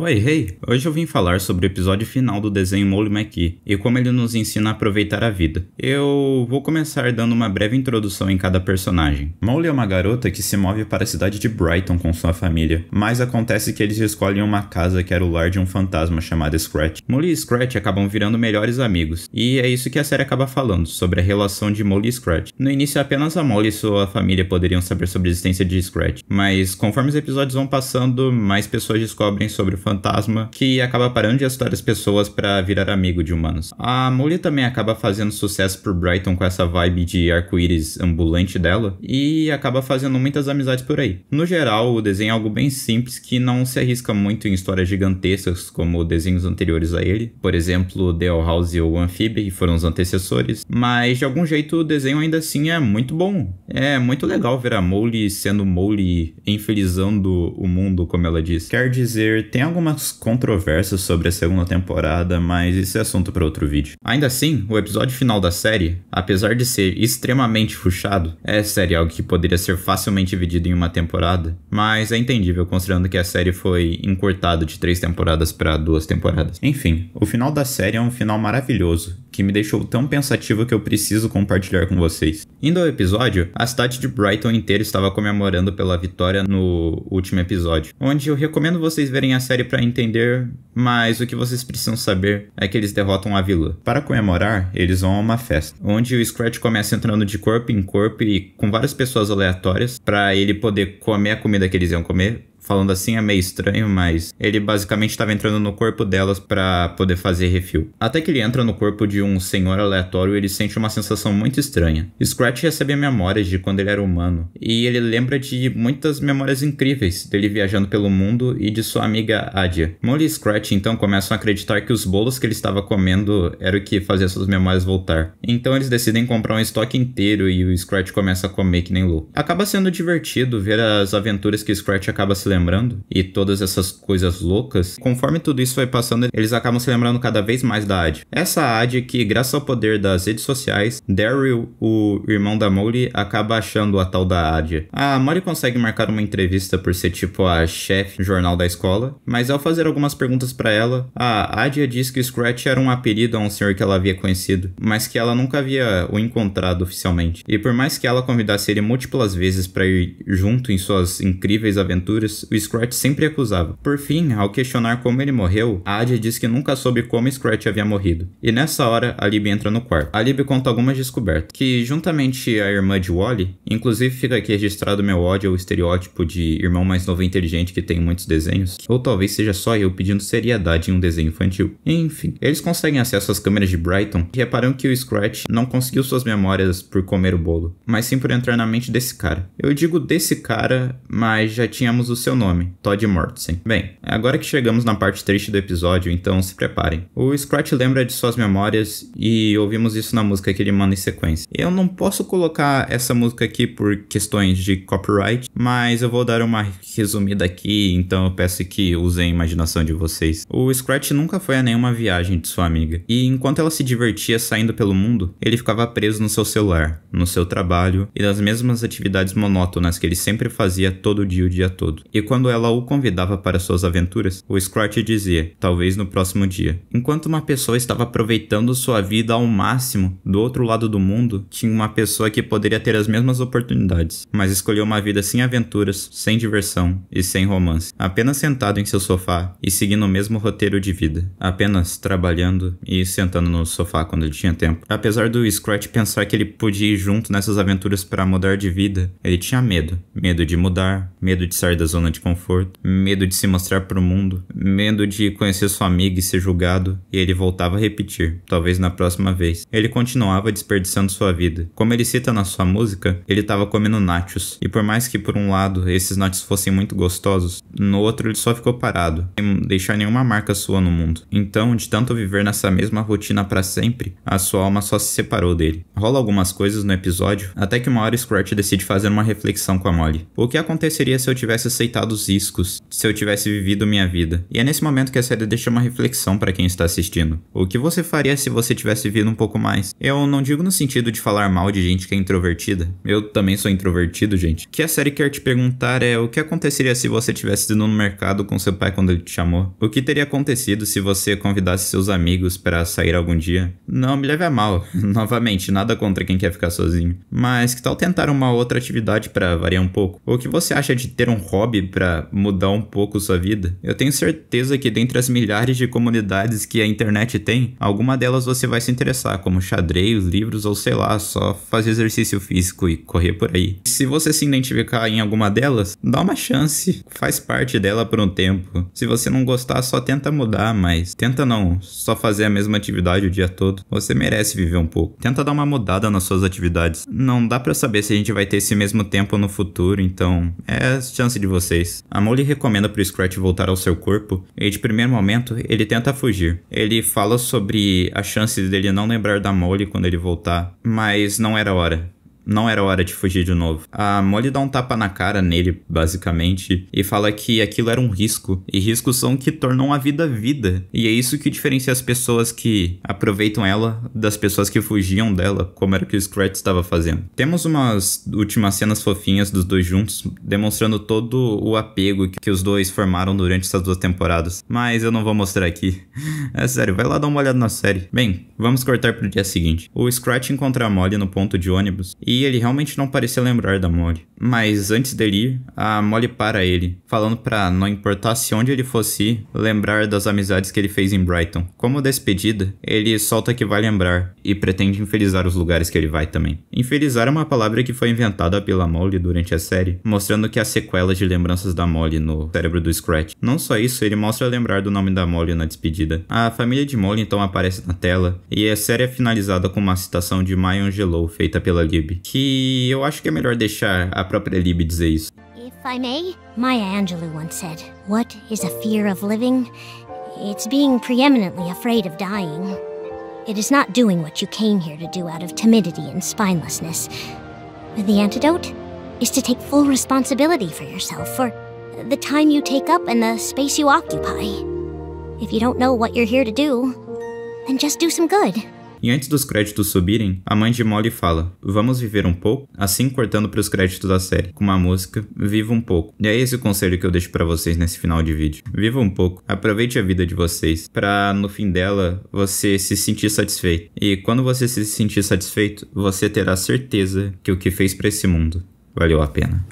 Oi, hey! Hoje eu vim falar sobre o episódio final do desenho Molly McGee e como ele nos ensina a aproveitar a vida. Eu vou começar dando uma breve introdução em cada personagem. Molly é uma garota que se move para a cidade de Brighton com sua família, mas acontece que eles escolhem uma casa que era o lar de um fantasma chamado Scratch. Molly e Scratch acabam virando melhores amigos, e é isso que a série acaba falando, sobre a relação de Molly e Scratch. No início apenas a Molly e sua família poderiam saber sobre a existência de Scratch, mas conforme os episódios vão passando, mais pessoas descobrem sobre o fantasma, que acaba parando de assustar as pessoas para virar amigo de humanos. A Molly também acaba fazendo sucesso por Brighton com essa vibe de arco-íris ambulante dela, e acaba fazendo muitas amizades por aí. No geral, o desenho é algo bem simples que não se arrisca muito em histórias gigantescas como desenhos anteriores a ele, por exemplo, The Owl House ou Amphibia, que foram os antecessores, mas de algum jeito o desenho ainda assim é muito bom. É muito legal ver a Molly sendo Molly, infelizando o mundo, como ela diz. Quer dizer, tem algumas controvérsias sobre a segunda temporada, mas esse é assunto para outro vídeo. Ainda assim, o episódio final da série, apesar de ser extremamente rushado, é algo que poderia ser facilmente dividido em uma temporada, mas é entendível considerando que a série foi encurtada de 3 temporadas para 2 temporadas. Enfim, o final da série é um final maravilhoso, que me deixou tão pensativo que eu preciso compartilhar com vocês. Indo ao episódio, a cidade de Brighton inteira estava comemorando pela vitória no último episódio, onde eu recomendo vocês verem a série para entender, mas o que vocês precisam saber é que eles derrotam a vilã. Para comemorar, eles vão a uma festa, onde o Scratch começa entrando de corpo em corpo e com várias pessoas aleatórias, para ele poder comer a comida que eles iam comer. Falando assim é meio estranho, mas ele basicamente estava entrando no corpo delas para poder fazer refil. Até que ele entra no corpo de um senhor aleatório e ele sente uma sensação muito estranha. Scratch recebe memórias de quando ele era humano, e ele lembra de muitas memórias incríveis dele viajando pelo mundo e de sua amiga Adia. Molly e Scratch então começam a acreditar que os bolos que ele estava comendo era o que fazia suas memórias voltar. Então eles decidem comprar um estoque inteiro e o Scratch começa a comer que nem louco. Acaba sendo divertido ver as aventuras que o Scratch acaba se lembrando e todas essas coisas loucas. Conforme tudo isso vai passando, eles acabam se lembrando cada vez mais da Adia. Essa Adia que, graças ao poder das redes sociais, Daryl, o irmão da Molly, acaba achando a tal da Adia. A Molly consegue marcar uma entrevista por ser tipo a chefe do jornal da escola, mas ao fazer algumas perguntas pra ela, a Adia diz que o Scratch era um apelido a um senhor que ela havia conhecido, mas que ela nunca havia o encontrado oficialmente. E por mais que ela convidasse ele múltiplas vezes pra ir junto em suas incríveis aventuras, o Scratch sempre acusava. Por fim, ao questionar como ele morreu, a Adia diz que nunca soube como Scratch havia morrido. E nessa hora, a Libby entra no quarto. A Libby conta algumas descobertas, que juntamente a irmã de Wally, inclusive fica aqui registrado meu ódio ao estereótipo de irmão mais novo e inteligente que tem muitos desenhos, ou talvez seja só eu pedindo seriedade em um desenho infantil. Enfim, eles conseguem acesso às câmeras de Brighton e reparam que o Scratch não conseguiu suas memórias por comer o bolo, mas sim por entrar na mente desse cara. Eu digo desse cara, mas já tínhamos o seu nome, Todd Mortensen. Bem, agora que chegamos na parte triste do episódio, então se preparem. O Scratch lembra de suas memórias e ouvimos isso na música que ele manda em sequência. Eu não posso colocar essa música aqui por questões de copyright, mas eu vou dar uma resumida aqui, então eu peço que usem a imaginação de vocês. O Scratch nunca foi a nenhuma viagem de sua amiga, e enquanto ela se divertia saindo pelo mundo, ele ficava preso no seu celular, no seu trabalho e nas mesmas atividades monótonas que ele sempre fazia todo dia o dia todo. E quando ela o convidava para suas aventuras, o Scratch dizia, talvez no próximo dia. Enquanto uma pessoa estava aproveitando sua vida ao máximo, do outro lado do mundo, tinha uma pessoa que poderia ter as mesmas oportunidades, mas escolheu uma vida sem aventuras, sem diversão e sem romance, apenas sentado em seu sofá e seguindo o mesmo roteiro de vida, apenas trabalhando e sentando no sofá quando ele tinha tempo. Apesar do Scratch pensar que ele podia ir junto nessas aventuras para mudar de vida, ele tinha medo de mudar, medo de sair da zona de conforto, medo de se mostrar pro mundo, medo de conhecer sua amiga e ser julgado, e ele voltava a repetir, talvez na próxima vez. Ele continuava desperdiçando sua vida. Como ele cita na sua música, ele estava comendo nachos, e por mais que por um lado esses nachos fossem muito gostosos, no outro ele só ficou parado, sem deixar nenhuma marca sua no mundo. Então, de tanto viver nessa mesma rotina para sempre, a sua alma só se separou dele. Rola algumas coisas no episódio, até que uma hora Scratch decide fazer uma reflexão com a Molly. O que aconteceria se eu tivesse aceitado evitado os riscos se eu tivesse vivido minha vida. E é nesse momento que a série deixa uma reflexão para quem está assistindo. O que você faria se você tivesse vivido um pouco mais? Eu não digo no sentido de falar mal de gente que é introvertida. Eu também sou introvertido, gente. O que a série quer te perguntar é o que aconteceria se você tivesse ido no mercado com seu pai quando ele te chamou? O que teria acontecido se você convidasse seus amigos para sair algum dia? Não me leve a mal. Novamente, nada contra quem quer ficar sozinho. Mas que tal tentar uma outra atividade para variar um pouco? O que você acha de ter um hobby para mudar um pouco sua vida? Eu tenho certeza que dentre as milhares de comunidades que a internet tem, alguma delas você vai se interessar, como xadrez, livros ou sei lá, só fazer exercício físico e correr por aí. Se você se identificar em alguma delas, dá uma chance, faz parte dela por um tempo. Se você não gostar, só tenta mudar, mas tenta não só fazer a mesma atividade o dia todo. Você merece viver um pouco. Tenta dar uma mudada nas suas atividades. Não dá pra saber se a gente vai ter esse mesmo tempo no futuro, então é a chance de vocês. A Molly recomenda pro Scratch voltar ao seu corpo e de primeiro momento ele tenta fugir. Ele fala sobre a chance dele não lembrar da Molly quando ele voltar, mas não era hora. Não era hora de fugir de novo. A Molly dá um tapa na cara nele, basicamente, e fala que aquilo era um risco. E riscos são o que tornam a vida vida. E é isso que diferencia as pessoas que aproveitam ela das pessoas que fugiam dela, como era o que o Scratch estava fazendo. Temos umas últimas cenas fofinhas dos dois juntos, demonstrando todo o apego que os dois formaram durante essas 2 temporadas. Mas eu não vou mostrar aqui. É sério, vai lá dar uma olhada na série. Bem, vamos cortar pro dia seguinte. O Scratch encontra a Molly no ponto de ônibus e ele realmente não parecia lembrar da Molly. Mas antes dele ir, a Molly para ele, falando pra não importasse onde ele fosse ir, lembrar das amizades que ele fez em Brighton. Como despedida, ele solta que vai lembrar e pretende infelizar os lugares que ele vai também. Infelizar é uma palavra que foi inventada pela Molly durante a série, mostrando que há sequelas de lembranças da Molly no cérebro do Scratch. Não só isso, ele mostra lembrar do nome da Molly na despedida. A família de Molly então aparece na tela, e a série é finalizada com uma citação de Maya Angelou feita pela Libby, que eu acho que é melhor deixar a própria Libby dizer isso. If I may, Maya Angelou once said, "What is a fear of living? It's being preeminently afraid of dying. It is not doing what you came here to do out of timidity and spinelessness. The antidote is to take full responsibility for yourself, for the time you take up and the space you occupy. If you don't know what you're here to do, then just do some good." E antes dos créditos subirem, a mãe de Molly fala, vamos viver um pouco? Assim cortando para os créditos da série, com uma música, Viva um pouco. E é esse o conselho que eu deixo para vocês nesse final de vídeo. Viva um pouco, aproveite a vida de vocês, para no fim dela, você se sentir satisfeito. E quando você se sentir satisfeito, você terá certeza que o que fez para esse mundo valeu a pena.